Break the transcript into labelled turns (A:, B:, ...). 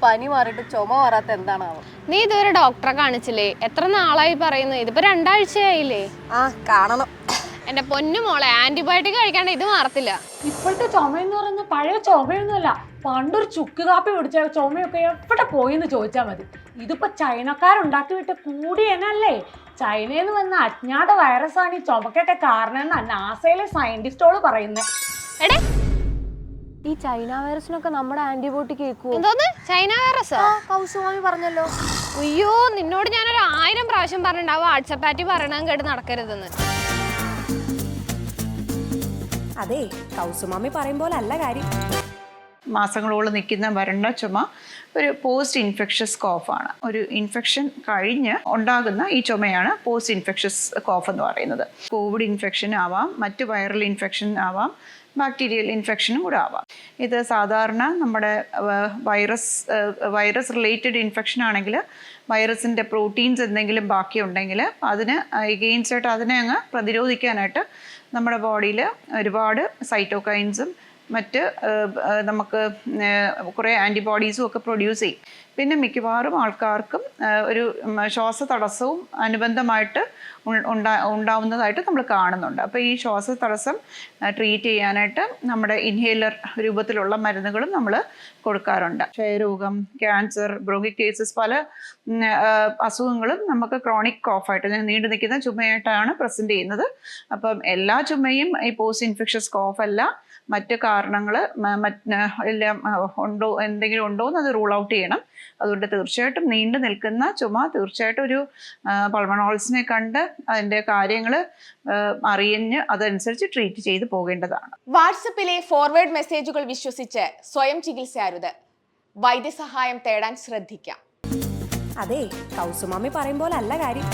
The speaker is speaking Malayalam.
A: പനി മാറിയിട്ട് ചുമ മാറാത്ത എന്താണാവോ?
B: നീ ഇതുവരെ ഡോക്ടറെ കാണിച്ചില്ലേ? എത്ര നാളായി പറയുന്നു? ഇതിപ്പോ 2 ആഴ്ചയായില്ലേ?
A: ആ കാണണം.
B: എന്റെ പൊന്നു മോളെ, ആന്റിബയോട്ടിക് കഴിക്കാണ്ട് ഇത് മാറത്തില്ല.
C: ഇപ്പോഴത്തെ ചുമയെന്ന് പറയുന്നത് പഴയ ചുമയൊന്നുമല്ല. പണ്ടൊരു ചുക്ക് കാപ്പി പിടിച്ച ചുമയൊക്കെ എവിടെ പോയിന്ന് ചോദിച്ചാൽ മതി. ഇതിപ്പോ ചൈനക്കാരുണ്ടാക്കി വിട്ട് കൂടിയനല്ലേ. ചൈനയിൽ നിന്ന് വന്ന അജ്ഞാത വൈറസാണ് ഈ ചുമക്കൊക്കെ കാരണം എന്നാണ് നാസയിലെ സയന്റിസ്റ്റോട് പറയുന്നത്.
B: എടേ,
A: ഈ ചൈന വൈറസിനൊക്കെ നമ്മുടെ ആന്റിബയോട്ടിക് കേൾക്കുമോ?
B: എന്തോന്ന് ചൈന വൈറസാ?
A: കൗസുമാമി പറഞ്ഞല്ലോ.
B: അയ്യോ, നിന്നോട് ഞാനൊരു 1000 പ്രാവശ്യം പറഞ്ഞിട്ടുണ്ടാവും വാട്സപ്പ് പാറ്റി പറയണ കേട്ട് നടക്കരുതെന്ന്.
D: അതെ, കൗസുമാമി പറയും പോലെ അല്ല കാര്യം.
E: മാസങ്ങളോളം നിൽക്കുന്ന വരണ്ട ചുമ ഒരു പോസ്റ്റ് ഇൻഫെക്ഷസ് കോഫാണ്. ഒരു ഇൻഫെക്ഷൻ കഴിഞ്ഞ് ഉണ്ടാകുന്ന ഈ ചുമയാണ് പോസ്റ്റ് ഇൻഫെക്ഷസ് കോഫ് എന്ന് പറയുന്നത്. കോവിഡ് ഇൻഫെക്ഷൻ ആവാം, മറ്റ് വൈറൽ ഇൻഫെക്ഷൻ ആവാം, ബാക്ടീരിയൽ ഇൻഫെക്ഷനും കൂടെ ആവാം. ഇത് സാധാരണ നമ്മുടെ വൈറസ് റിലേറ്റഡ് ഇൻഫെക്ഷൻ ആണെങ്കിൽ വൈറസിൻ്റെ പ്രോട്ടീൻസ് എന്തെങ്കിലും ബാക്കിയുണ്ടെങ്കിൽ അതിന് എഗെയിൻസ്റ്റ് ആയിട്ട് അതിനെ അങ്ങ് പ്രതിരോധിക്കാനായിട്ട് നമ്മുടെ ബോഡിയിൽ ഒരുപാട് സൈറ്റോകൈൻസും മറ്റ് നമുക്ക് കുറേ ആൻറ്റിബോഡീസും ഒക്കെ പ്രൊഡ്യൂസ് ചെയ്യും. പിന്നെ മിക്കവാറും ആൾക്കാർക്കും ഒരു ശ്വാസതടസ്സവും അനുബന്ധമായിട്ട് ഉണ്ടാവുന്നതായിട്ട് നമ്മൾ കാണുന്നുണ്ട്. അപ്പോൾ ഈ ശ്വാസതടസ്സം ട്രീറ്റ് ചെയ്യാനായിട്ട് നമ്മുടെ ഇൻഹേലർ രൂപത്തിലുള്ള മരുന്നുകളും നമ്മൾ കൊടുക്കാറുണ്ട്. ക്ഷയരോഗം, ക്യാൻസർ, ബ്രോങ്കിക്കേസസ്, പല അസുഖങ്ങളും നമുക്ക് ക്രോണിക് കോഫായിട്ട് നീണ്ടു നിൽക്കുന്ന ചുമയായിട്ടാണ് പ്രസൻറ്റ് ചെയ്യുന്നത്. അപ്പം എല്ലാ ചുമയും ഈ പോസ്റ്റ് ഇൻഫെക്ഷസ് കോഫ് അല്ല. മറ്റ് കാരണങ്ങൾ എല്ലാം എന്തെങ്കിലും ഉണ്ടോ എന്ന് അത് റൂൾ ഔട്ട് ചെയ്യണം. അതുകൊണ്ട് തീർച്ചയായിട്ടും നീണ്ടു നിൽക്കുന്ന ചുമ തീർച്ചയായിട്ടും ഒരു പൾമണോളജിസ്റ്റിനെ കണ്ട് അതിൻ്റെ കാര്യങ്ങൾ അറിഞ്ഞ് അതനുസരിച്ച് ട്രീറ്റ് ചെയ്ത് പോകേണ്ടതാണ്.
F: വാട്സപ്പിലെ ഫോർവേഡ് മെസ്സേജുകൾ വിശ്വസിച്ച് സ്വയം ചികിത്സയരുത്. വൈദ്യസഹായം തേടാൻ ശ്രദ്ധിക്കാം.
D: അതെ, കൗസുമാമി പറയും പോലെ അല്ല കാര്യം.